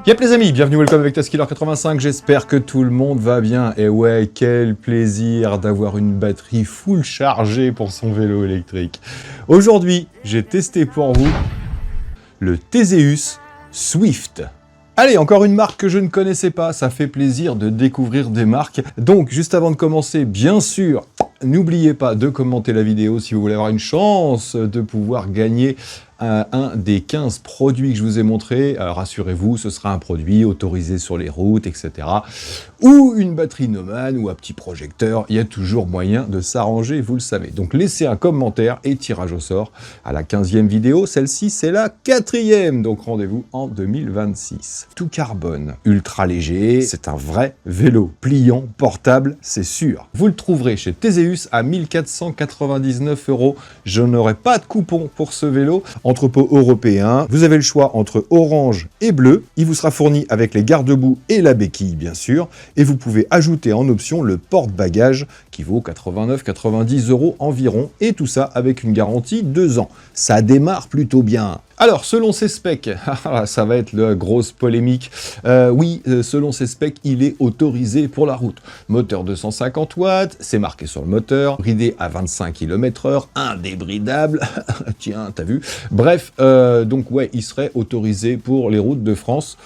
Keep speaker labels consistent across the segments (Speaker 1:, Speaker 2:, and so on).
Speaker 1: Yep les amis, bienvenue, welcome avec Taskiller85, j'espère que tout le monde va bien. Et ouais, quel plaisir d'avoir une batterie full chargée pour son vélo électrique. Aujourd'hui, j'ai testé pour vous le Theseus Swift. Allez, encore une marque que je ne connaissais pas, ça fait plaisir de découvrir des marques. Donc, juste avant de commencer, bien sûr, n'oubliez pas de commenter la vidéo si vous voulez avoir une chance de pouvoir gagner un des 15 produits que je vous ai montrés. Rassurez-vous, ce sera un produit autorisé sur les routes, etc. Ou une batterie Neumann ou un petit projecteur. Il y a toujours moyen de s'arranger, vous le savez. Donc laissez un commentaire et tirage au sort à la 15e vidéo. Celle-ci, c'est la 4e. Donc rendez-vous en 2026. Tout carbone, ultra léger. C'est un vrai vélo pliant, portable, c'est sûr. Vous le trouverez chez Theseus à 1499 €. Je n'aurai pas de coupon pour ce vélo. Entrepôt européen, vous avez le choix entre orange et bleu. Il vous sera fourni avec les garde-boue et la béquille, bien sûr. Et vous pouvez ajouter en option le porte-bagages qui vaut 89-90 € environ. Et tout ça avec une garantie 2 ans. Ça démarre plutôt bien. Alors, selon ses specs, ça va être la grosse polémique. Selon ses specs, il est autorisé pour la route. Moteur 250 watts, c'est marqué sur le moteur, bridé à 25 km/h, indébridable. Tiens, t'as vu? Bref, donc ouais, il serait autorisé pour les routes de France.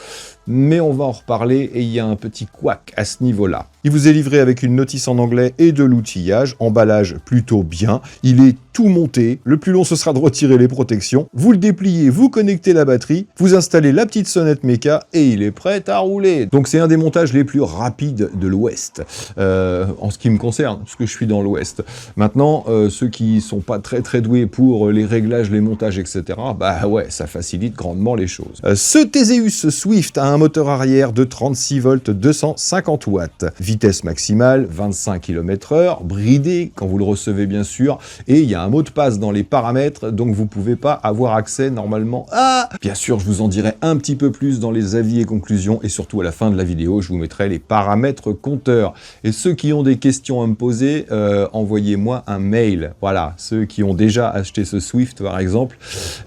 Speaker 1: Mais on va en reparler et il y a un petit couac à ce niveau-là. Il vous est livré avec une notice en anglais et de l'outillage, emballage plutôt bien. Il est tout monté. Le plus long, ce sera de retirer les protections. Vous le dépliez, vous connectez la batterie, vous installez la petite sonnette méca et il est prêt à rouler. Donc c'est un des montages les plus rapides de l'Ouest, en ce qui me concerne, parce que je suis dans l'Ouest. Maintenant, ceux qui sont pas très doués pour les réglages, les montages, etc., bah ouais, ça facilite grandement les choses. Ce Theseus Swift a un moteur arrière de 36 volts 250 watts. Vitesse maximale 25 km/h, bridé quand vous le recevez bien sûr, et il y a un mot de passe dans les paramètres, donc vous pouvez pas avoir accès normalement à... Bien sûr, je vous en dirai un petit peu plus dans les avis et conclusions, et surtout à la fin de la vidéo, je vous mettrai les paramètres compteurs. Et ceux qui ont des questions à me poser, envoyez-moi un mail. Voilà, ceux qui ont déjà acheté ce Swift par exemple,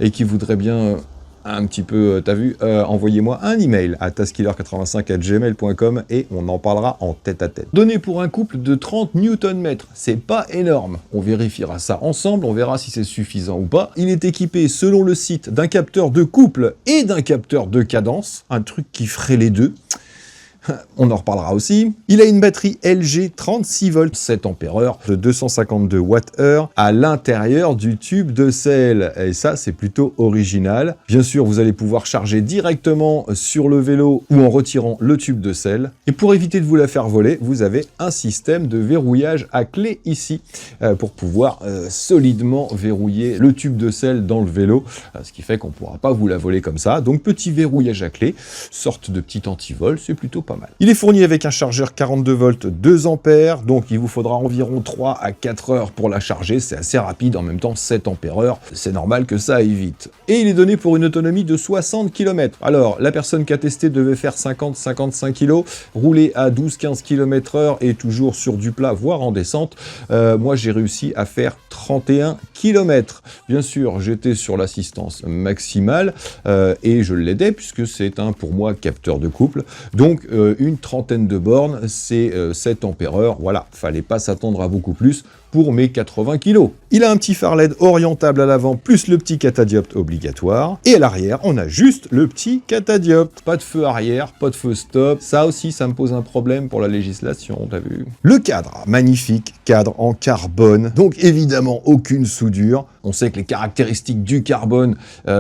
Speaker 1: et qui voudraient bien... un petit peu, t'as vu, envoyez-moi un email à taskiller85@gmail.com et on en parlera en tête-à-tête. Donné pour un couple de 30 Nm, c'est pas énorme. On vérifiera ça ensemble, on verra si c'est suffisant ou pas. Il est équipé, selon le site, d'un capteur de couple et d'un capteur de cadence, un truc qui ferait les deux. On en reparlera aussi. Il a une batterie LG 36 volts 7 ampères-heure de 252 Wh à l'intérieur du tube de sel. Et ça, c'est plutôt original. Bien sûr, vous allez pouvoir charger directement sur le vélo ou en retirant le tube de sel. Et pour éviter de vous la faire voler, vous avez un système de verrouillage à clé ici pour pouvoir solidement verrouiller le tube de sel dans le vélo, ce qui fait qu'on ne pourra pas vous la voler comme ça. Donc, petit verrouillage à clé, sorte de petit antivol, c'est plutôt pas mal. Il est fourni avec un chargeur 42 volts 2 ampères, donc il vous faudra environ 3 à 4 heures pour la charger, c'est assez rapide, en même temps 7 ampères-heure, c'est normal que ça aille vite. Et il est donné pour une autonomie de 60 km. Alors, la personne qui a testé devait faire 50-55 kg, rouler à 12-15 km/h et toujours sur du plat, voire en descente. Moi, j'ai réussi à faire 31 km. Bien sûr, j'étais sur l'assistance maximale et je l'aidais puisque c'est un, pour moi, capteur de couple. Donc, une trentaine de bornes, c'est 7 ampères-heure. Voilà, fallait pas s'attendre à beaucoup plus pour mes 80 kg. Il a un petit phare LED orientable à l'avant, plus le petit catadioptre obligatoire. Et à l'arrière, on a juste le petit catadioptre. Pas de feu arrière, pas de feu stop. Ça aussi, ça me pose un problème pour la législation, t'as vu. Le cadre, magnifique, cadre en carbone. Donc évidemment, aucune soudure. On sait que les caractéristiques du carbone,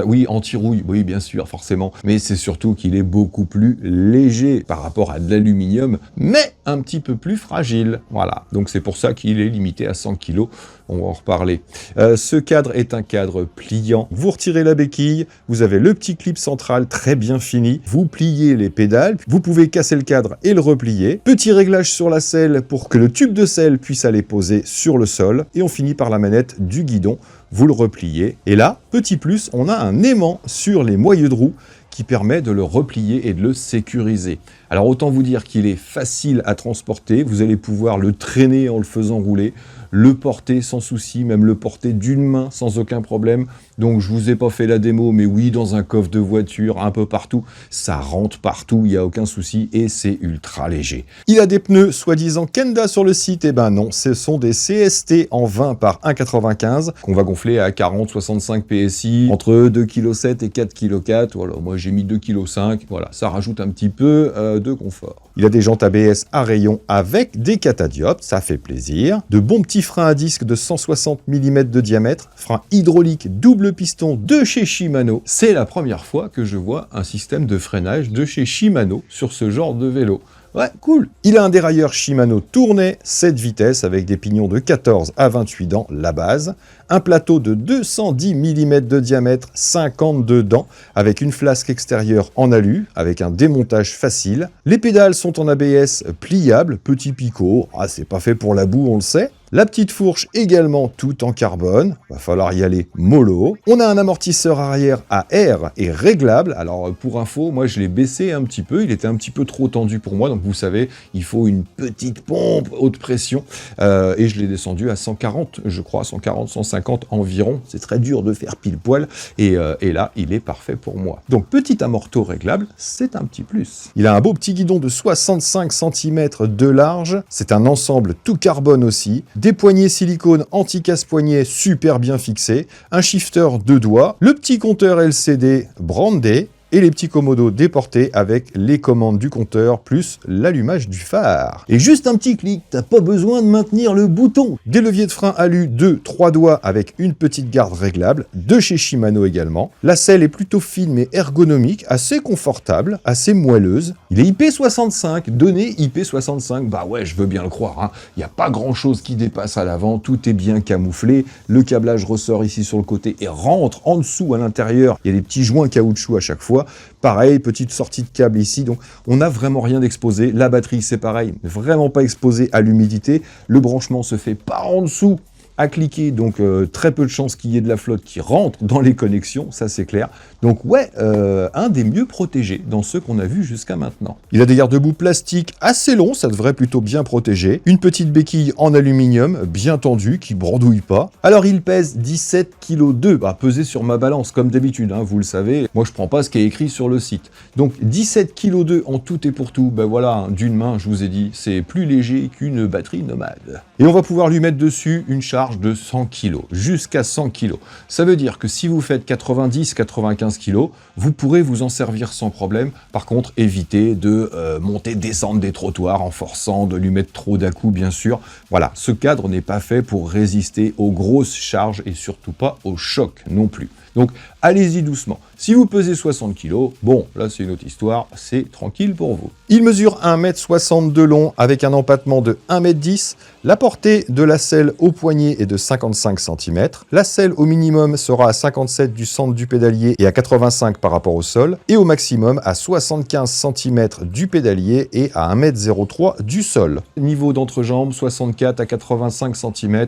Speaker 1: oui, anti-rouille, oui, bien sûr, forcément. Mais c'est surtout qu'il est beaucoup plus léger par rapport à de l'aluminium, mais un petit peu plus fragile. Voilà, donc c'est pour ça qu'il est limité à 100 kg. On va en reparler. Ce cadre est un cadre pliant. Vous retirez la béquille, vous avez le petit clip central très bien fini. Vous pliez les pédales, vous pouvez casser le cadre et le replier. Petit réglage sur la selle pour que le tube de sel puisse aller poser sur le sol. Et on finit par la manette du guidon. Vous le repliez. Et là, petit plus, on a un aimant sur les moyeux de roue qui permet de le replier et de le sécuriser. Alors autant vous dire qu'il est facile à transporter, vous allez pouvoir le traîner en le faisant rouler. le porter sans souci, même le porter d'une main sans aucun problème. Donc je vous ai pas fait la démo, mais oui, dans un coffre de voiture, un peu partout, ça rentre partout, il n'y a aucun souci et c'est ultra léger. Il a des pneus soi-disant Kenda sur le site, et ben non, ce sont des CST en 20 par 1,95 qu'on va gonfler à 40-65 PSI, entre 2,7 kg et 4,4 kg. Voilà, moi j'ai mis 2,5 kg, voilà, ça rajoute un petit peu de confort. Il a des jantes ABS à rayon avec des catadioptres, ça fait plaisir. De bons petits freins à disque de 160 mm de diamètre, frein hydraulique double piston de chez Shimano. C'est la première fois que je vois un système de freinage de chez Shimano sur ce genre de vélo. Ouais, cool. Il a un dérailleur Shimano tourné, 7 vitesses avec des pignons de 14 à 28 dents, la base. Un plateau de 210 mm de diamètre, 52 dents, avec une flasque extérieure en alu, avec un démontage facile. Les pédales sont en ABS pliable, petit picot. Ah, c'est pas fait pour la boue, on le sait. La petite fourche également tout en carbone, va falloir y aller mollo. On a un amortisseur arrière à air et réglable. Alors pour info, moi je l'ai baissé un petit peu, il était un petit peu trop tendu pour moi, donc vous savez, il faut une petite pompe haute pression et je l'ai descendu à 140, je crois, 140, 150 environ. C'est très dur de faire pile poil et là il est parfait pour moi. Donc petit amorto réglable, c'est un petit plus. Il a un beau petit guidon de 65 cm de large, c'est un ensemble tout carbone aussi. Des poignées silicone anti-casse-poignet super bien fixés, un shifter 2 doigts, le petit compteur LCD brandé, et les petits commodos déportés avec les commandes du compteur plus l'allumage du phare. Et juste un petit clic, t'as pas besoin de maintenir le bouton. Des leviers de frein alu de 3 doigts avec une petite garde réglable, de chez Shimano également. La selle est plutôt fine mais ergonomique, assez confortable, assez moelleuse. Il est IP65, donné IP65, bah ouais, je veux bien le croire, hein. Il n'y a pas grand chose qui dépasse à l'avant, tout est bien camouflé, le câblage ressort ici sur le côté et rentre en dessous à l'intérieur, il y a des petits joints caoutchouc à chaque fois. Pareil, petite sortie de câble ici, donc on n'a vraiment rien d'exposé. La batterie, c'est pareil, vraiment pas exposée à l'humidité. Le branchement se fait par en dessous à cliquer, donc très peu de chances qu'il y ait de la flotte qui rentre dans les connexions, ça c'est clair. Donc ouais, un des mieux protégés dans ceux qu'on a vus jusqu'à maintenant. Il a des garde-boue plastiques assez longs, ça devrait plutôt bien protéger. Une petite béquille en aluminium, bien tendue, qui brandouille pas. Alors il pèse 17,2 kg, bah, pesé sur ma balance, comme d'habitude, hein, vous le savez. Moi je prends pas ce qui est écrit sur le site. Donc 17,2 kg en tout et pour tout, ben voilà, hein, d'une main, je vous ai dit, c'est plus léger qu'une batterie nomade. Et on va pouvoir lui mettre dessus une charge de 100 kg, jusqu'à 100 kg. Ça veut dire que si vous faites 90-95 kg, vous pourrez vous en servir sans problème. Par contre, évitez de monter, descendre des trottoirs en forçant, de lui mettre trop d'à-coups, bien sûr. Voilà, ce cadre n'est pas fait pour résister aux grosses charges et surtout pas aux chocs non plus. Donc, allez-y doucement. Si vous pesez 60 kg, bon, là c'est une autre histoire, c'est tranquille pour vous. Il mesure 1,60 m de long avec un empattement de 1,10 m. La portée de la selle au poignet est de 55 cm. La selle au minimum sera à 57 du centre du pédalier et à 85 par rapport au sol. Et au maximum à 75 cm du pédalier et à 1,03 m du sol. Niveau d'entrejambe, 64 à 85 cm,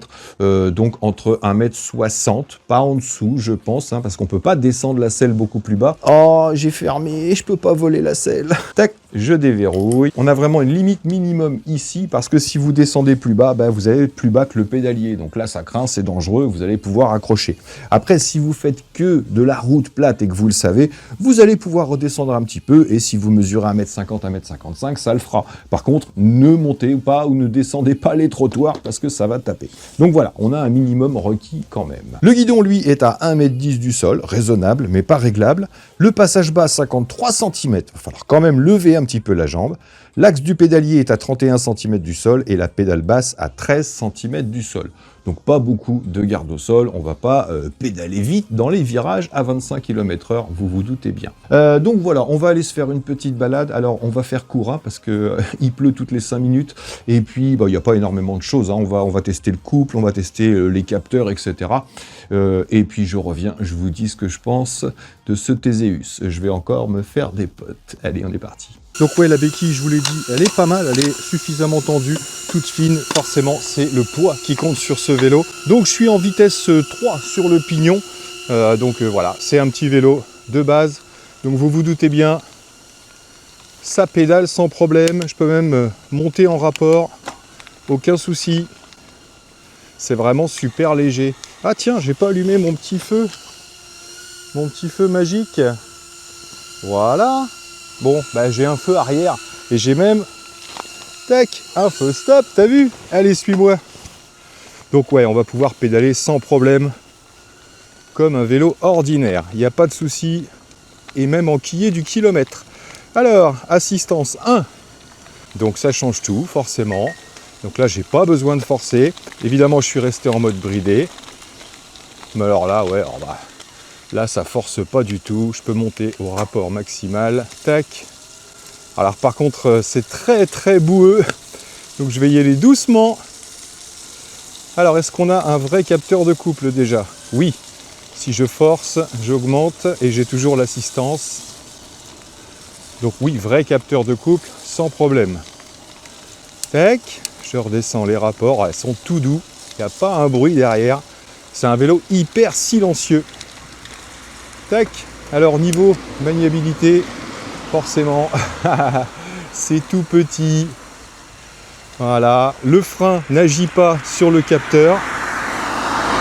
Speaker 1: donc entre 1,60 m, pas en dessous je pense, hein, parce qu'on peut pas descendre la selle beaucoup plus bas. Oh, j'ai fermé, je peux pas voler la selle. Tac, je déverrouille. On a vraiment une limite minimum ici, parce que si vous descendez plus bas, ben, vous allez plus bas que le pédalier. Donc là, ça craint, c'est dangereux, vous allez pouvoir accrocher. Après, si vous faites que de la route plate et que vous le savez, vous allez pouvoir redescendre un petit peu, et si vous mesurez 1,50 m, 1,55 m, ça le fera. Par contre, ne montez pas ou ne descendez pas les trottoirs, parce que ça va taper. Donc voilà, on a un minimum requis quand même. Le guidon, lui, est à 1,10 m du sol, raisonnable, mais pas réglable. Le passage bas, 53 cm. Il va falloir quand même lever un petit peu la jambe. L'axe du pédalier est à 31 cm du sol et la pédale basse à 13 cm du sol. Donc pas beaucoup de garde au sol, on va pas pédaler vite dans les virages à 25 km/h, vous vous doutez bien. Donc voilà, on va aller se faire une petite balade. Alors on va faire court, hein, parce que il pleut toutes les 5 minutes, et puis il n'y a pas énormément de choses, hein. On va tester le couple, on va tester les capteurs, etc. Et puis je reviens, je vous dis ce que je pense de ce Théséus. Je vais encore me faire des potes. Allez, on est parti. Donc ouais, la béquille, je vous l'ai dit, elle est pas mal, elle est suffisamment tendue, toute fine. Forcément, c'est le poids qui compte sur ce vélo. Donc je suis en vitesse 3 sur le pignon. Voilà, c'est un petit vélo de base. Donc vous vous doutez bien, ça pédale sans problème. Je peux même monter en rapport, aucun souci. C'est vraiment super léger. Ah tiens, j'ai pas allumé mon petit feu. Mon petit feu magique. Voilà. Bon, bah j'ai un feu arrière. Et j'ai même... Tac, un feu stop, t'as vu? Allez, suis-moi. Donc ouais, on va pouvoir pédaler sans problème. Comme un vélo ordinaire. Il n'y a pas de souci. Et même enquiller du kilomètre. Alors, assistance 1. Donc ça change tout, forcément. Donc là, j'ai pas besoin de forcer. Évidemment, je suis resté en mode bridé. Mais alors là, ouais, là, ça force pas du tout. Je peux monter au rapport maximal. Tac. Alors par contre, c'est très très boueux. Donc je vais y aller doucement. Alors, est-ce qu'on a un vrai capteur de couple déjà? Oui. Si je force, j'augmente et j'ai toujours l'assistance. Donc oui, vrai capteur de couple, sans problème. Tac, je redescends les rapports, elles sont tout doux, il n'y a pas un bruit derrière. C'est un vélo hyper silencieux. Tac, alors niveau maniabilité, forcément, c'est tout petit. Voilà, le frein n'agit pas sur le capteur.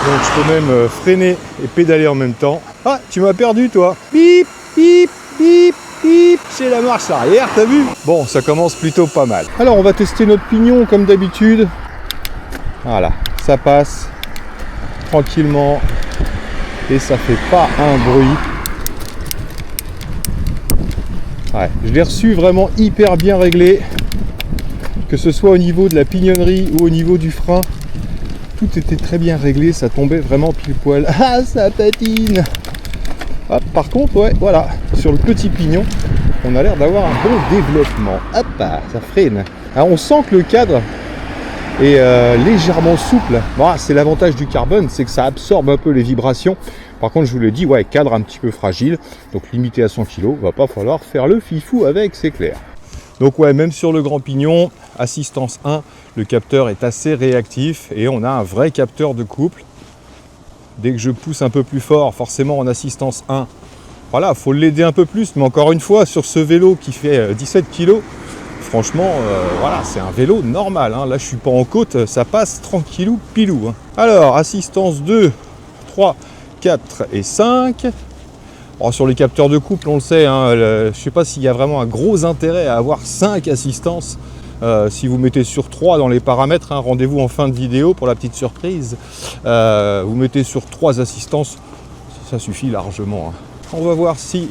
Speaker 1: Donc je peux même freiner et pédaler en même temps. Ah, tu m'as perdu toi. Bip, bip, bip, bip. C'est la marche arrière, t'as vu? Bon, ça commence plutôt pas mal. Alors on va tester notre pignon comme d'habitude. Voilà, ça passe tranquillement et ça fait pas un bruit. Ouais, je l'ai reçu vraiment hyper bien réglé. Que ce soit au niveau de la pignonnerie ou au niveau du frein. Tout était très bien réglé, ça tombait vraiment pile poil. Ah, ça patine! Hop, par contre, ouais, voilà, sur le petit pignon, on a l'air d'avoir un bon développement. Hop, ça freine. Alors, on sent que le cadre est légèrement souple. Bon, c'est l'avantage du carbone, c'est que ça absorbe un peu les vibrations. Par contre, je vous le dis, ouais, cadre un petit peu fragile, donc limité à 100 kg, va pas falloir faire le fifou avec, c'est clair. Donc ouais, même sur le grand pignon, assistance 1, le capteur est assez réactif et on a un vrai capteur de couple. Dès que je pousse un peu plus fort, forcément en assistance 1, voilà, il faut l'aider un peu plus. Mais encore une fois, sur ce vélo qui fait 17 kg, franchement, voilà, c'est un vélo normal. Hein. Là, je suis pas en côte, ça passe tranquillou, pilou. Hein. Alors, assistance 2, 3, 4 et 5. Alors, sur les capteurs de couple, on le sait, hein, je ne sais pas s'il y a vraiment un gros intérêt à avoir 5 assistances. Si vous mettez sur 3 dans les paramètres, hein, rendez-vous en fin de vidéo pour la petite surprise. Vous mettez sur 3 assistances, ça suffit largement. Hein. On va voir si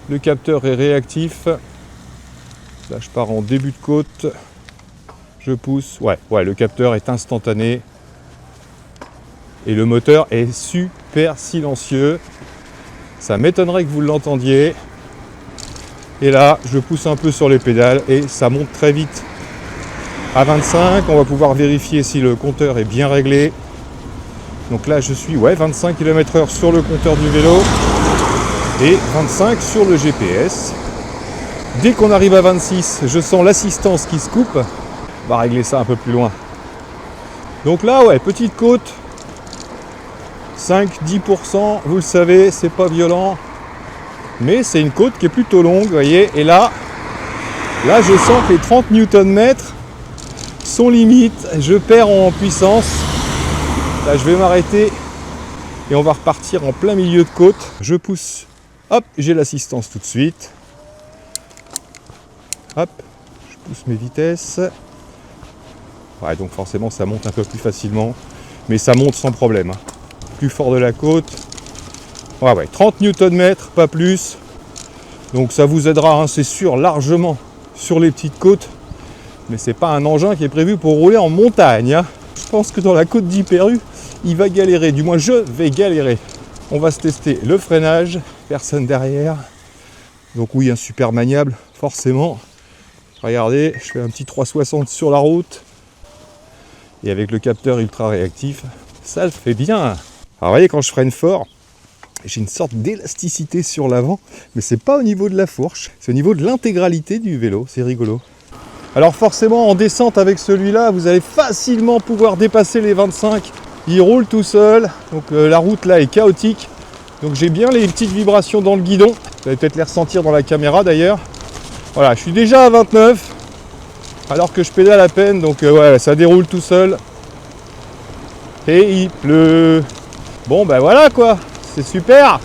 Speaker 1: le capteur est réactif. Là, je pars en début de côte. Je pousse. Ouais, le capteur est instantané. Et le moteur est super silencieux. Ça m'étonnerait que vous l'entendiez. Et là, je pousse un peu sur les pédales et ça monte très vite. À 25, on va pouvoir vérifier si le compteur est bien réglé. Donc là, je suis 25 km/h sur le compteur du vélo et 25 sur le GPS. Dès qu'on arrive à 26, je sens l'assistance qui se coupe. On va régler ça un peu plus loin. Donc là, ouais, petite côte. 5-10%, vous le savez, c'est pas violent. Mais c'est une côte qui est plutôt longue, vous voyez. Et là, je sens que les 30 Nm sont limites. Je perds en puissance. Là, je vais m'arrêter et on va repartir en plein milieu de côte. Je pousse. Hop, j'ai l'assistance tout de suite. Hop, je pousse mes vitesses. Ouais, donc forcément, ça monte un peu plus facilement. Mais ça monte sans problème. Hein. Plus fort de la côte. Ouais, 30 Nm, pas plus. Donc ça vous aidera, hein, c'est sûr, largement sur les petites côtes. Mais c'est pas un engin qui est prévu pour rouler en montagne. Hein. Je pense que dans la côte d'Hyper-U, il va galérer. Du moins, je vais galérer. On va se tester le freinage. Personne derrière. Donc oui, un super maniable, forcément. Regardez, je fais un petit 360 sur la route. Et avec le capteur ultra réactif, ça le fait bien. Alors vous voyez, quand je freine fort, j'ai une sorte d'élasticité sur l'avant, mais c'est pas au niveau de la fourche, c'est au niveau de l'intégralité du vélo, c'est rigolo. Alors forcément, en descente avec celui-là, vous allez facilement pouvoir dépasser les 25. Il roule tout seul, donc la route là est chaotique. Donc j'ai bien les petites vibrations dans le guidon. Vous allez peut-être les ressentir dans la caméra d'ailleurs. Voilà, je suis déjà à 29, alors que je pédale à peine, donc ouais, ça déroule tout seul. Et il pleut. Bon ben voilà quoi, c'est super.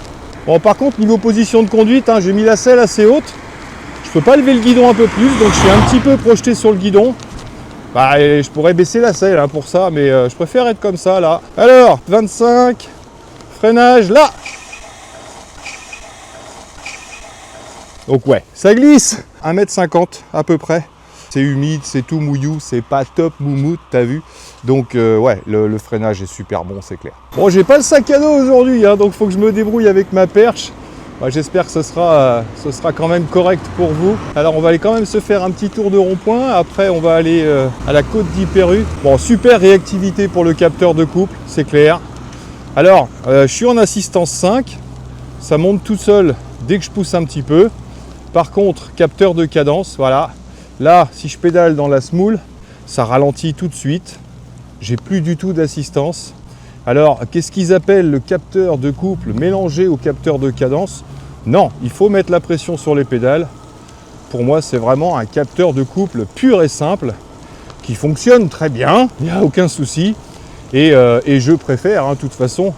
Speaker 1: Bon par contre niveau position de conduite, hein, j'ai mis la selle assez haute. Je peux pas lever le guidon un peu plus, donc je suis un petit peu projeté sur le guidon. Bah, je pourrais baisser la selle hein, pour ça, mais je préfère être comme ça là. Alors, 25, freinage là. Donc ouais, ça glisse. 1,50 m à peu près. C'est humide, c'est tout mouillou, c'est pas top moumoute, t'as vu. Donc ouais, le freinage est super bon, c'est clair. Bon, j'ai pas le sac à dos aujourd'hui, hein, donc faut que je me débrouille avec ma perche. Bah, j'espère que ce sera quand même correct pour vous. Alors on va aller quand même se faire un petit tour de rond-point. Après on va aller à la côte d'Hyper-U. Bon, super réactivité pour le capteur de couple, c'est clair. Alors je suis en assistance 5. Ça monte tout seul dès que je pousse un petit peu. Par contre, capteur de cadence, voilà. Là, si je pédale dans la smoule, ça ralentit tout de suite. J'ai plus du tout d'assistance. Alors, qu'est-ce qu'ils appellent le capteur de couple mélangé au capteur de cadence? Non, il faut mettre la pression sur les pédales. Pour moi, c'est vraiment un capteur de couple pur et simple qui fonctionne très bien, il n'y a aucun souci. Et je préfère, de toute façon,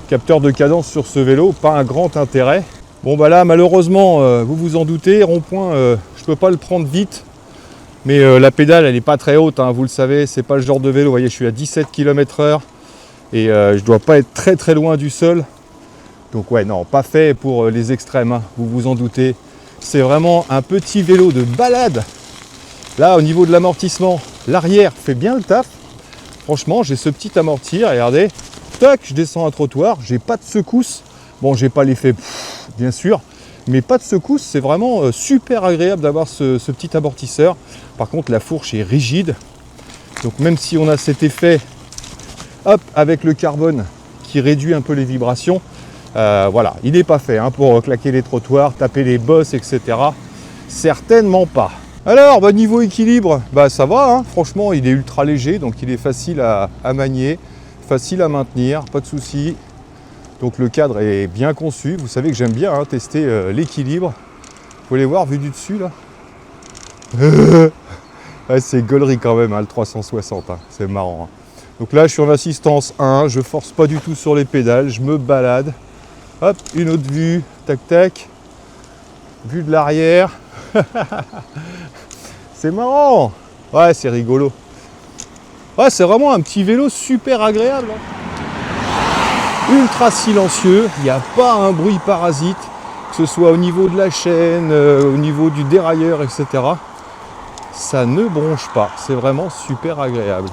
Speaker 1: capteur de cadence sur ce vélo, pas un grand intérêt. Bon, bah là, malheureusement, vous vous en doutez, rond-point, je peux pas le prendre vite. Mais la pédale, elle n'est pas très haute, vous le savez, c'est pas le genre de vélo. Vous voyez, je suis à 17 km/h. Et je dois pas être très très loin du sol. Donc ouais, non, pas fait pour les extrêmes, vous vous en doutez. C'est vraiment un petit vélo de balade. Là, au niveau de l'amortissement, l'arrière fait bien le taf. Franchement, j'ai ce petit amorti, regardez. Tac, je descends un trottoir, j'ai pas de secousse. Bon, j'ai pas l'effet, bien sûr, mais pas de secousse. C'est vraiment super agréable d'avoir ce petit amortisseur. Par contre, la fourche est rigide. Donc même si on a cet effet... Hop, avec le carbone qui réduit un peu les vibrations, voilà, il n'est pas fait pour claquer les trottoirs, taper les bosses, etc. Certainement pas. Alors, niveau équilibre, ça va, franchement, il est ultra léger, donc il est facile à manier, facile à maintenir, pas de souci. Donc le cadre est bien conçu. Vous savez que j'aime bien tester l'équilibre. Vous pouvez les voir vu du dessus là. Ouais, c'est gaulerie quand même, le 360, c'est marrant. Donc là, je suis en assistance 1, je force pas du tout sur les pédales, je me balade. Hop, une autre vue, tac tac. Vue de l'arrière. C'est marrant. Ouais, c'est rigolo. Ouais, c'est vraiment un petit vélo super agréable. Ultra silencieux, il n'y a pas un bruit parasite, que ce soit au niveau de la chaîne, au niveau du dérailleur, etc. Ça ne bronche pas, c'est vraiment super agréable.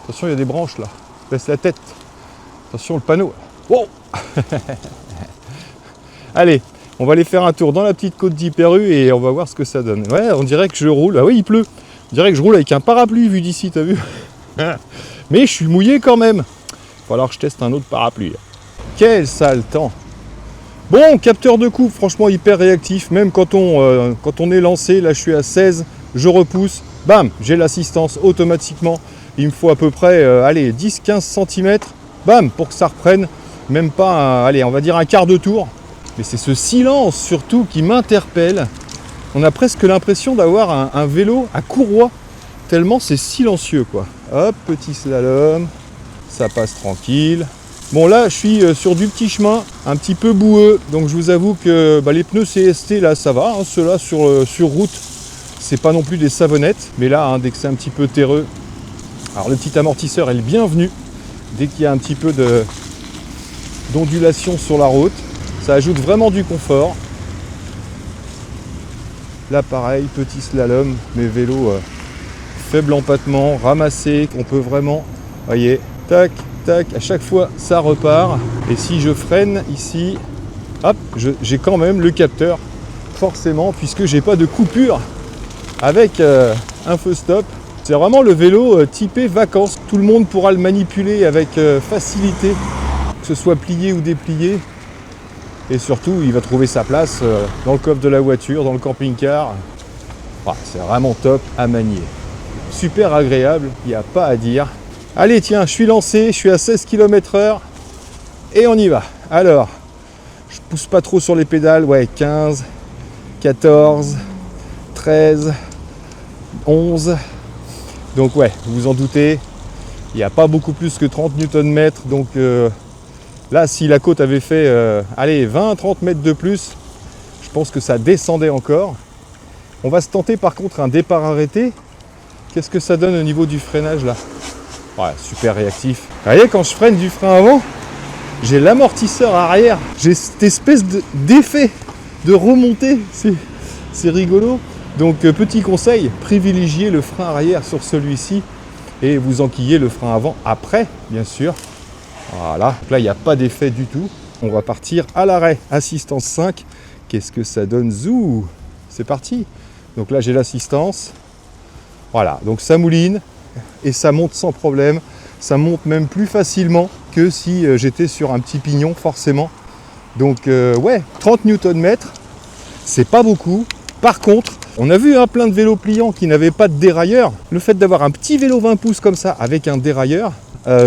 Speaker 1: Attention, il y a des branches là. Baisse la tête. Attention, le panneau. Wow. Allez, on va aller faire un tour dans la petite côte d'Hyper-U et on va voir ce que ça donne. Ouais, on dirait que je roule. Ah oui, il pleut. On dirait que je roule avec un parapluie vu d'ici, t'as vu? Mais je suis mouillé quand même. Il va falloir que je teste un autre parapluie. Quel sale temps. Bon, capteur de coupe, franchement hyper réactif. Même quand on est lancé, là je suis à 16, je repousse. Bam, j'ai l'assistance automatiquement. Il me faut à peu près 10-15 cm, bam, pour que ça reprenne. Même pas, on va dire un quart de tour. Mais c'est ce silence surtout qui m'interpelle. On a presque l'impression d'avoir un vélo à courroie, tellement c'est silencieux quoi. Hop, petit slalom, ça passe tranquille. Bon là, je suis sur du petit chemin, un petit peu boueux. Donc je vous avoue que les pneus CST là, ça va. Ceux-là sur route, c'est pas non plus des savonnettes. Mais là, dès que c'est un petit peu terreux, alors le petit amortisseur est le bienvenu dès qu'il y a un petit peu d'ondulation sur la route. Ça ajoute vraiment du confort. Là pareil, petit slalom, mes vélos faible empattement, ramassé, on peut vraiment, voyez, tac, tac, à chaque fois ça repart. Et si je freine ici, hop, j'ai quand même le capteur, forcément, puisque j'ai pas de coupure avec un feu stop. C'est vraiment le vélo typé vacances. Tout le monde pourra le manipuler avec facilité, que ce soit plié ou déplié. Et surtout, il va trouver sa place dans le coffre de la voiture, dans le camping-car. C'est vraiment top à manier. Super agréable, il n'y a pas à dire. Allez, tiens, je suis lancé, je suis à 16 km/h et on y va. Alors, je pousse pas trop sur les pédales. Ouais, 15, 14, 13, 11... Donc ouais, vous vous en doutez, Il n'y a pas beaucoup plus que 30 Nm, donc là, si la côte avait fait, allez, 20-30 mètres de plus, je pense que ça descendait encore. On va se tenter par contre un départ arrêté. Qu'est-ce que ça donne au niveau du freinage là? Ouais, super réactif. Vous voyez, quand je freine du frein avant, j'ai l'amortisseur arrière. J'ai cette espèce d'effet de remontée. C'est rigolo. Donc petit conseil, privilégiez le frein arrière sur celui-ci et vous enquillez le frein avant après, bien sûr. Voilà, donc là il n'y a pas d'effet du tout. On va partir à l'arrêt, assistance 5. Qu'est-ce que ça donne? Zou! C'est parti. Donc là j'ai l'assistance. Voilà, donc ça mouline et ça monte sans problème. Ça monte même plus facilement que si j'étais sur un petit pignon forcément. Donc ouais, 30 Nm, c'est pas beaucoup. Par contre, on a vu plein de vélos pliants qui n'avaient pas de dérailleur. Le fait d'avoir un petit vélo 20 pouces comme ça avec un dérailleur,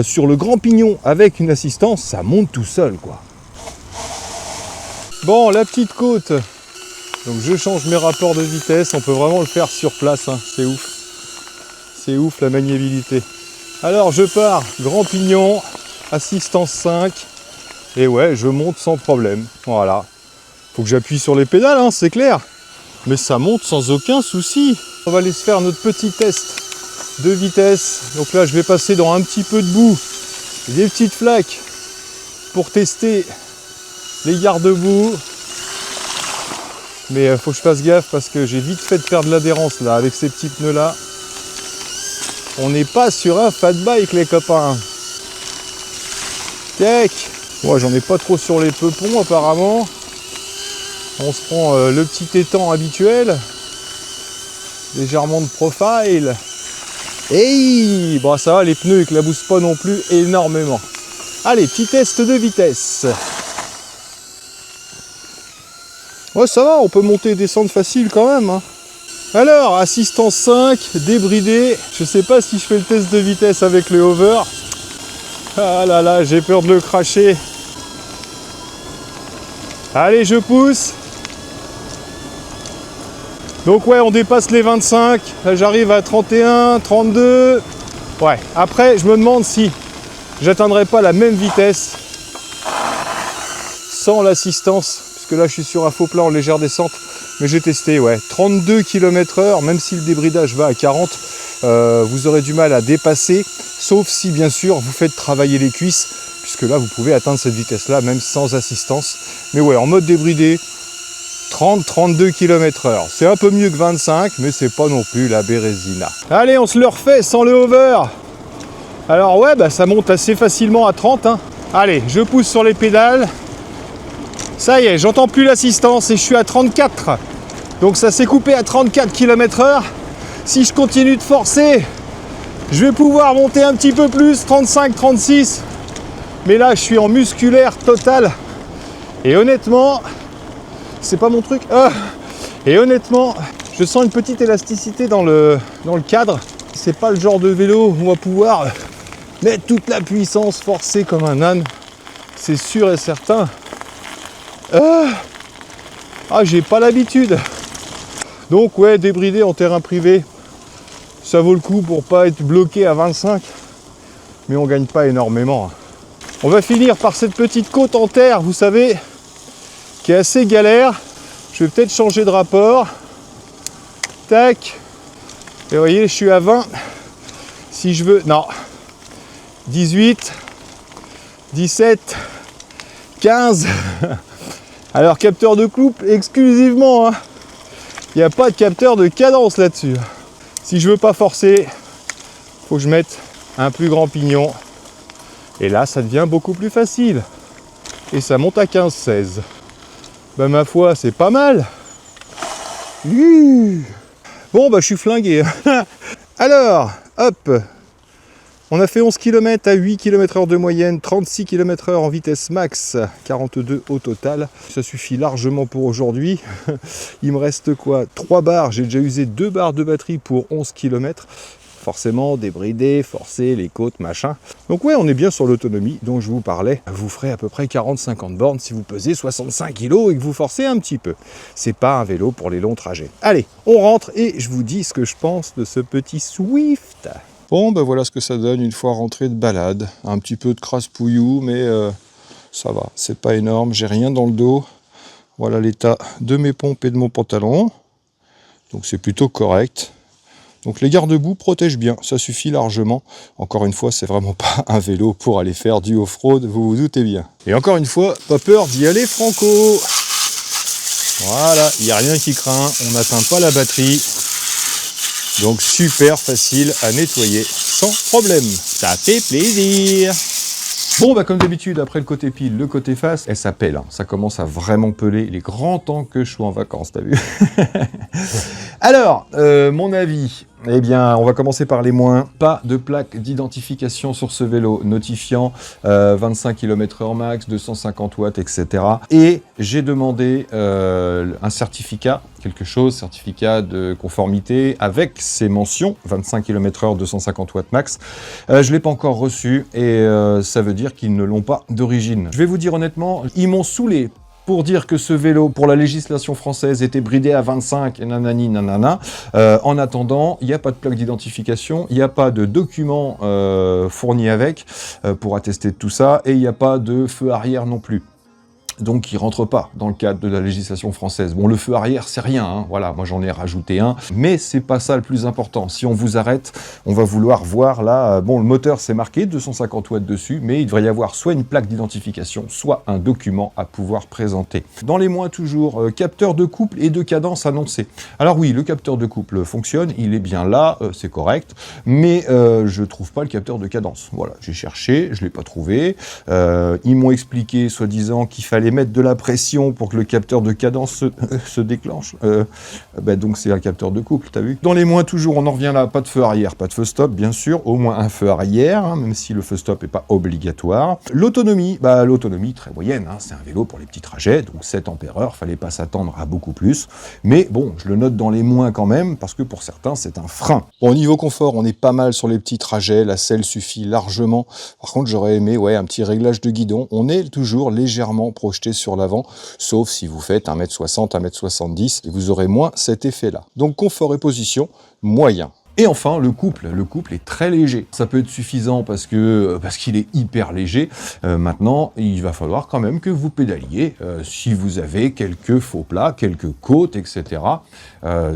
Speaker 1: sur le grand pignon avec une assistance, ça monte tout seul quoi. Bon, la petite côte. Donc je change mes rapports de vitesse, on peut vraiment le faire sur place, hein. C'est ouf. C'est ouf la maniabilité. Alors je pars, grand pignon, assistance 5, et ouais, je monte sans problème. Voilà. Faut que j'appuie sur les pédales, hein, c'est clair. Mais ça monte sans aucun souci. On va aller se faire notre petit test de vitesse. Donc là, je vais passer dans un petit peu de boue, des petites flaques pour tester les garde-boue. Mais faut que je fasse gaffe parce que j'ai vite fait de perdre l'adhérence là avec ces petits pneus là. On n'est pas sur un fat bike les copains. Tac. Moi j'en ai pas trop sur les peupons apparemment. On se prend le petit étang habituel. Légèrement de profile. Et bon ça va, les pneus éclaboussent pas non plus énormément. Allez, petit test de vitesse. Ouais ça va, on peut monter et descendre facile quand même, hein. Alors, assistance 5, débridé. Je sais pas si je fais le test de vitesse avec le hover. Ah là là, j'ai peur de le cracher. Allez, je pousse. Donc ouais, on dépasse les 25. Là, j'arrive à 31, 32. Ouais, après, je me demande si j'atteindrai pas la même vitesse sans l'assistance. Puisque là, je suis sur un faux plat en légère descente. Mais j'ai testé, ouais, 32 km/h, même si le débridage va à 40, vous aurez du mal à dépasser, sauf si bien sûr vous faites travailler les cuisses, puisque là vous pouvez atteindre cette vitesse-là, même sans assistance. Mais ouais, en mode débridé, 30-32 km/h. C'est un peu mieux que 25, mais c'est pas non plus la bérésina. Allez, on se le refait sans le hover. Alors ouais, bah, ça monte assez facilement à 30. Hein. Allez, je pousse sur les pédales. Ça y est, j'entends plus l'assistance et je suis à 34. Donc ça s'est coupé à 34 km/h. Si je continue de forcer, je vais pouvoir monter un petit peu plus, 35, 36. Mais là, je suis en musculaire total. Et honnêtement, c'est pas mon truc. Et honnêtement, je sens une petite élasticité dans le cadre. C'est pas le genre de vélo où on va pouvoir mettre toute la puissance, forcer comme un âne. C'est sûr et certain. J'ai pas l'habitude. Donc ouais, débridé en terrain privé, ça vaut le coup pour pas être bloqué à 25, mais on gagne pas énormément. On va finir par cette petite côte en terre, vous savez, qui est assez galère. Je vais peut-être changer de rapport. Tac. Et vous voyez, je suis à 20. Si je veux, non. 18, 17, 15. Alors capteur de couple exclusivement, hein. Il n'y a pas de capteur de cadence là-dessus. Si je veux pas forcer, faut que je mette un plus grand pignon. Et là, ça devient beaucoup plus facile. Et ça monte à 15-16. Ben ma foi, c'est pas mal. Bon, bah je suis flingué. Alors, hop. On a fait 11 km à 8 km/h de moyenne, 36 km/h en vitesse max, 42 au total. Ça suffit largement pour aujourd'hui. Il me reste quoi? 3 barres, j'ai déjà usé 2 barres de batterie pour 11 km. Forcément, débridé, forcé, les côtes, machin. Donc ouais, on est bien sur l'autonomie dont je vous parlais. Vous ferez à peu près 40-50 bornes si vous pesez 65 kg et que vous forcez un petit peu. C'est pas un vélo pour les longs trajets. Allez, on rentre et je vous dis ce que je pense de ce petit Swift. Bon, ben voilà ce que ça donne une fois rentré de balade. Un petit peu de crasse-pouillou, mais ça va, c'est pas énorme, j'ai rien dans le dos. Voilà l'état de mes pompes et de mon pantalon. Donc c'est plutôt correct. Donc les garde-boue protègent bien, ça suffit largement. Encore une fois, c'est vraiment pas un vélo pour aller faire du off-road, vous vous doutez bien. Et encore une fois, pas peur d'y aller franco. Voilà, il n'y a rien qui craint, on n'atteint pas la batterie. Donc super facile à nettoyer sans problème. Ça fait plaisir. Bon, bah comme d'habitude, après le côté pile, le côté face, elle s'appelle. Hein. Ça commence à vraiment peler. Il est grand temps que je sois en vacances, t'as vu? Alors, mon avis, eh bien, on va commencer par les moins. Pas de plaque d'identification sur ce vélo notifiant 25 km/h max, 250 watts, etc. Et j'ai demandé un certificat, certificat de conformité avec ces mentions, 25 km/h, 250 watts max. Je ne l'ai pas encore reçu et ça veut dire qu'ils ne l'ont pas d'origine. Je vais vous dire honnêtement, ils m'ont saoulé pour dire que ce vélo, pour la législation française, était bridé à 25 et nanani nanana. En attendant, il n'y a pas de plaque d'identification, il n'y a pas de document fourni avec pour attester de tout ça, et il n'y a pas de feu arrière non plus. Donc, il ne rentre pas dans le cadre de la législation française. Bon, le feu arrière, c'est rien, hein. Voilà, moi j'en ai rajouté un, mais c'est pas ça le plus important. Si on vous arrête, on va vouloir voir là, bon, le moteur c'est marqué 250 watts dessus, mais il devrait y avoir soit une plaque d'identification, soit un document à pouvoir présenter. Dans les moins toujours, capteur de couple et de cadence annoncé. Alors oui, le capteur de couple fonctionne, il est bien là, c'est correct, mais je trouve pas le capteur de cadence. Voilà, j'ai cherché, je l'ai pas trouvé. Ils m'ont expliqué, soi-disant, qu'il fallait mettre de la pression pour que le capteur de cadence se déclenche. Donc c'est un capteur de couple, t'as vu? Dans les moins toujours, on en revient là, pas de feu arrière, pas de feu stop, bien sûr, au moins un feu arrière, hein, même si le feu stop n'est pas obligatoire. L'autonomie, l'autonomie très moyenne, hein, c'est un vélo pour les petits trajets, donc 7 ampères-heure, fallait pas s'attendre à beaucoup plus. Mais bon, je le note dans les moins quand même, parce que pour certains, c'est un frein. Bon, au niveau confort, on est pas mal sur les petits trajets, la selle suffit largement. Par contre, j'aurais aimé un petit réglage de guidon. On est toujours légèrement projeté sur l'avant, sauf si vous faites 1m60, 1m70, et vous aurez moins cet effet-là. Donc confort et position, moyen. Et enfin, le couple est très léger. Ça peut être suffisant parce qu'il est hyper léger. Maintenant, il va falloir quand même que vous pédaliez si vous avez quelques faux plats, quelques côtes, etc.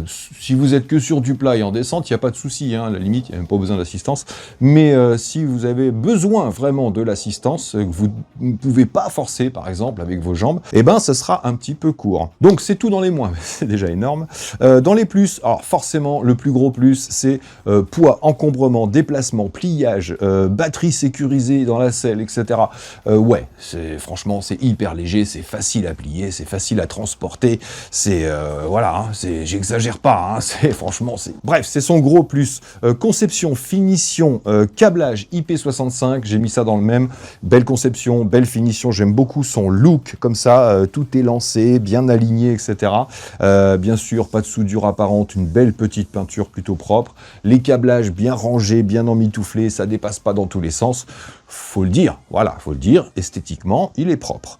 Speaker 1: Si vous êtes que sur du plat et en descente, il n'y a pas de souci, hein, à la limite, il n'y a même pas besoin d'assistance. Mais si vous avez besoin vraiment de l'assistance, que vous ne pouvez pas forcer, par exemple, avec vos jambes, eh ben, ce sera un petit peu court. Donc, c'est tout dans les moins, c'est déjà énorme. Dans les plus, alors forcément, le plus gros plus, c'est poids, encombrement, déplacement, pliage, batterie sécurisée dans la selle, etc. Ouais, franchement, c'est hyper léger, c'est facile à plier, c'est facile à transporter, c'est voilà, hein, j'exagère pas, hein, franchement, bref, c'est son gros plus. Conception, finition, câblage IP65, j'ai mis ça dans le même. Belle conception, belle finition, j'aime beaucoup son look comme ça, tout est lancé, bien aligné, etc. Bien sûr, pas de soudure apparente, une belle petite peinture plutôt propre. Les câblages bien rangés, bien emmitouflés, ça dépasse pas dans tous les sens. Faut le dire, voilà, faut le dire, esthétiquement, il est propre.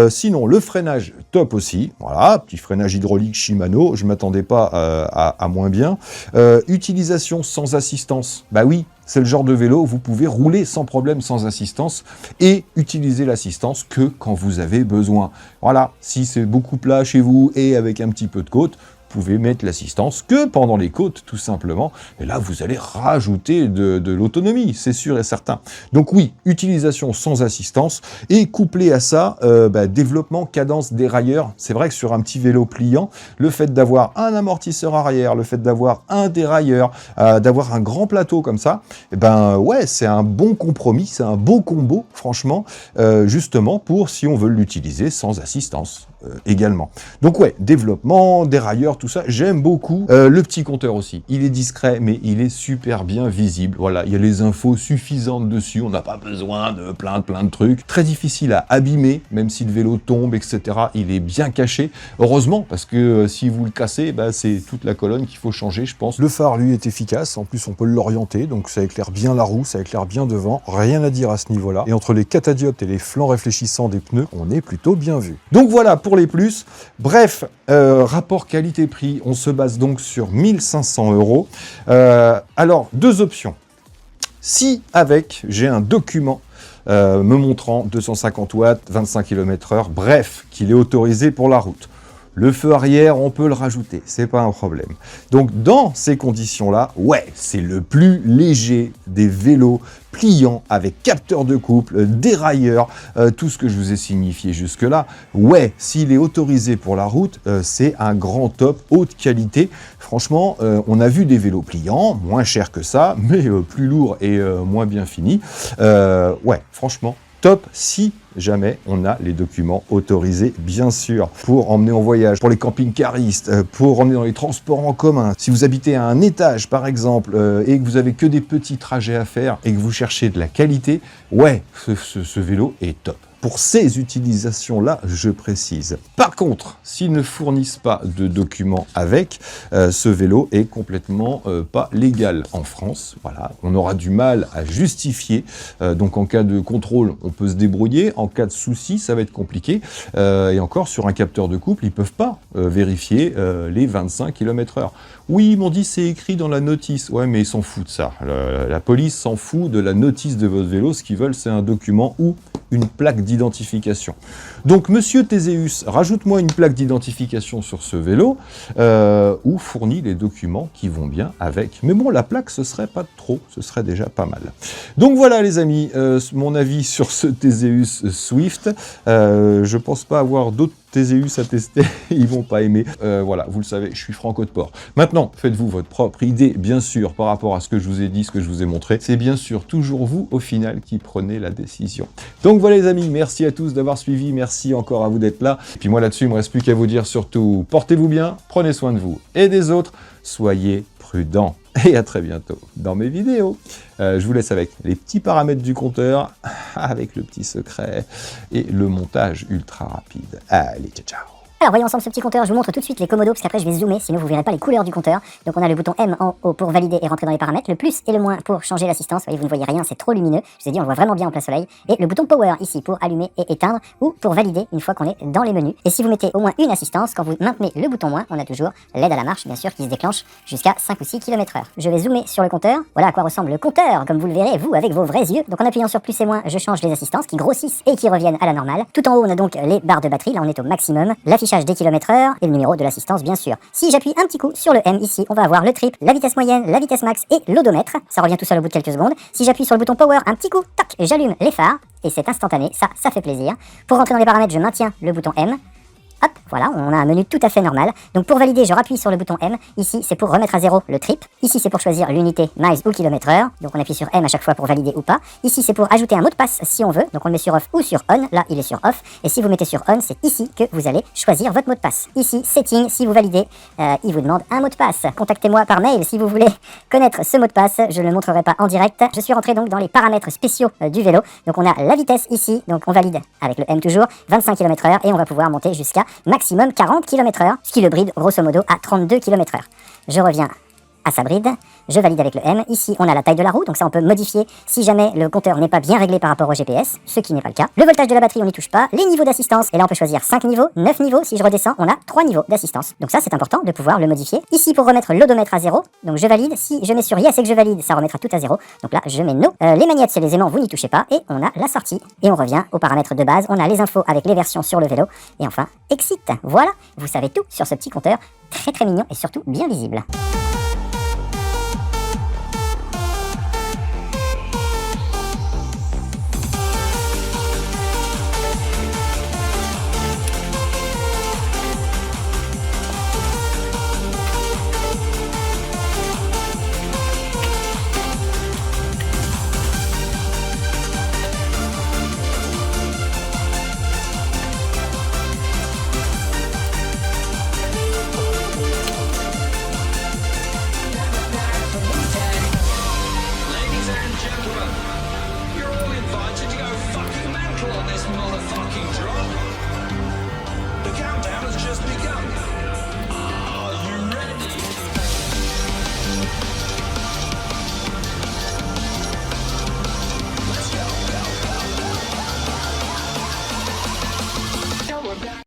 Speaker 1: Sinon, le freinage, top aussi, voilà, petit freinage hydraulique Shimano, je m'attendais pas à moins bien. Utilisation sans assistance, bah oui, c'est le genre de vélo où vous pouvez rouler sans problème, sans assistance, et utiliser l'assistance que quand vous avez besoin. Voilà, si c'est beaucoup plat chez vous et avec un petit peu de côte, pouvez mettre l'assistance que pendant les côtes, tout simplement. Et là, vous allez rajouter de l'autonomie, c'est sûr et certain. Donc oui, utilisation sans assistance, et couplé à ça, développement, cadence, dérailleur. C'est vrai que sur un petit vélo pliant, le fait d'avoir un amortisseur arrière, le fait d'avoir un dérailleur, d'avoir un grand plateau comme ça, ouais, c'est un bon compromis, c'est un beau combo, franchement, justement pour si on veut l'utiliser sans assistance. Également. Donc ouais, développement, dérailleur, tout ça, j'aime beaucoup. Le petit compteur aussi, il est discret, mais il est super bien visible. Voilà, il y a les infos suffisantes dessus, on n'a pas besoin de plein de trucs. Très difficile à abîmer, même si le vélo tombe, etc. Il est bien caché. Heureusement, parce que si vous le cassez, c'est toute la colonne qu'il faut changer, je pense. Le phare, lui, est efficace. En plus, on peut l'orienter, donc ça éclaire bien la roue, ça éclaire bien devant. Rien à dire à ce niveau-là. Et entre les catadiotes et les flancs réfléchissants des pneus, on est plutôt bien vu. Donc voilà, pour les plus. Bref, rapport qualité-prix, on se base donc sur 1 500 €. Alors, deux options. si avec j'ai un document me montrant 250 watts, 25 km/h, bref, qu'il est autorisé pour la route. Le feu arrière, on peut le rajouter, c'est pas un problème. Donc dans ces conditions-là, ouais, c'est le plus léger des vélos pliants avec capteur de couple, dérailleur, tout ce que je vous ai signifié jusque-là. Ouais, s'il est autorisé pour la route, c'est un grand top, haute qualité. Franchement, on a vu des vélos pliants, moins chers que ça, mais plus lourds et moins bien finis. Ouais, franchement, top si jamais on a les documents autorisés, bien sûr, pour emmener en voyage, pour les camping-caristes, pour emmener dans les transports en commun. Si vous habitez à un étage, par exemple, et que vous avez que des petits trajets à faire et que vous cherchez de la qualité, ouais, ce vélo est top. Pour ces utilisations-là, je précise. Par contre, s'ils ne fournissent pas de documents avec, ce vélo est complètement pas légal en France. Voilà, on aura du mal à justifier. Donc en cas de contrôle, on peut se débrouiller. En cas de souci, ça va être compliqué. Et encore, sur un capteur de couple, ils peuvent pas vérifier les 25 km/h. Oui, ils m'ont dit c'est écrit dans la notice. Ouais, mais ils s'en foutent de ça. La police s'en fout de la notice de votre vélo. Ce qu'ils veulent, c'est un document ou une plaque d'identification. Donc, monsieur Théséus, rajoute-moi une plaque d'identification sur ce vélo ou fournis les documents qui vont bien avec. Mais bon, la plaque, ce serait pas trop, ce serait déjà pas mal. Donc voilà, les amis, mon avis sur ce Théséus Swift. Je pense pas avoir d'autres Théséus à tester, ils vont pas aimer. Voilà, vous le savez, je suis Franco de Port. Maintenant, faites-vous votre propre idée, bien sûr, par rapport à ce que je vous ai dit, ce que je vous ai montré. C'est bien sûr toujours vous, au final, qui prenez la décision. Donc voilà, les amis, merci à tous d'avoir suivi, merci encore à vous d'être là. Et puis moi, là-dessus, il me reste plus qu'à vous dire surtout, portez-vous bien, prenez soin de vous et des autres, soyez prudents. Et à très bientôt dans mes vidéos. Je vous laisse avec les petits paramètres du compteur, avec le petit secret et le montage ultra rapide. Allez, ciao, ciao.
Speaker 2: Alors voyons ensemble ce petit compteur, je vous montre tout de suite les commodos parce qu'après je vais zoomer, sinon vous ne verrez pas les couleurs du compteur. Donc on a le bouton M en haut pour valider et rentrer dans les paramètres, le plus et le moins pour changer l'assistance, vous voyez vous ne voyez rien, c'est trop lumineux, je vous ai dit on le voit vraiment bien en plein soleil. Et le bouton Power ici pour allumer et éteindre ou pour valider une fois qu'on est dans les menus. Et si vous mettez au moins une assistance, quand vous maintenez le bouton moins, on a toujours l'aide à la marche bien sûr qui se déclenche jusqu'à 5 ou 6 km/h. Je vais zoomer sur le compteur, voilà à quoi ressemble le compteur comme vous le verrez vous avec vos vrais yeux. Donc en appuyant sur plus et moins, je change les assistances qui grossissent et qui reviennent à la normale. Tout en haut on a donc les barres de batterie, là on est au maximum, l'affichage des km/h et le numéro de l'assistance bien sûr. Si j'appuie un petit coup sur le M ici, on va avoir le trip, la vitesse moyenne, la vitesse max et l'odomètre. Ça revient tout seul au bout de quelques secondes. Si j'appuie sur le bouton Power un petit coup, tac, j'allume les phares et c'est instantané, ça fait plaisir. Pour rentrer dans les paramètres, je maintiens le bouton M. Hop, voilà, on a un menu tout à fait normal. Donc pour valider, je rappuie sur le bouton M. Ici, c'est pour remettre à zéro le trip. Ici, c'est pour choisir l'unité miles ou km/h. Donc on appuie sur M à chaque fois pour valider ou pas. Ici, c'est pour ajouter un mot de passe si on veut. Donc on le met sur off ou sur on. Là, il est sur off. Et si vous mettez sur on, c'est ici que vous allez choisir votre mot de passe. Ici, setting, si vous validez, il vous demande un mot de passe. Contactez-moi par mail si vous voulez connaître ce mot de passe. Je ne le montrerai pas en direct. Je suis rentré donc dans les paramètres spéciaux du vélo. Donc on a la vitesse ici. Donc on valide avec le M toujours, 25 km/h. Et on va pouvoir monter jusqu'à maximum 40 km/h, ce qui le bride grosso modo à 32 km/h. Je reviens à sa bride, je valide avec le M. Ici, on a la taille de la roue, donc ça on peut modifier si jamais le compteur n'est pas bien réglé par rapport au GPS, ce qui n'est pas le cas. Le voltage de la batterie, on n'y touche pas. Les niveaux d'assistance, et là on peut choisir 5 niveaux, 9 niveaux. Si je redescends, on a 3 niveaux d'assistance. Donc ça, c'est important de pouvoir le modifier. Ici, pour remettre l'odomètre à 0, donc je valide. Si je mets sur Yes et que je valide, ça remettra tout à 0. Donc là, je mets No. Les magnettes, c'est les aimants, vous n'y touchez pas. Et on a la sortie. Et on revient aux paramètres de base. On a les infos avec les versions sur le vélo. Et enfin, Exit. Voilà, vous savez tout sur ce petit compteur. Très très mignon et surtout bien visible.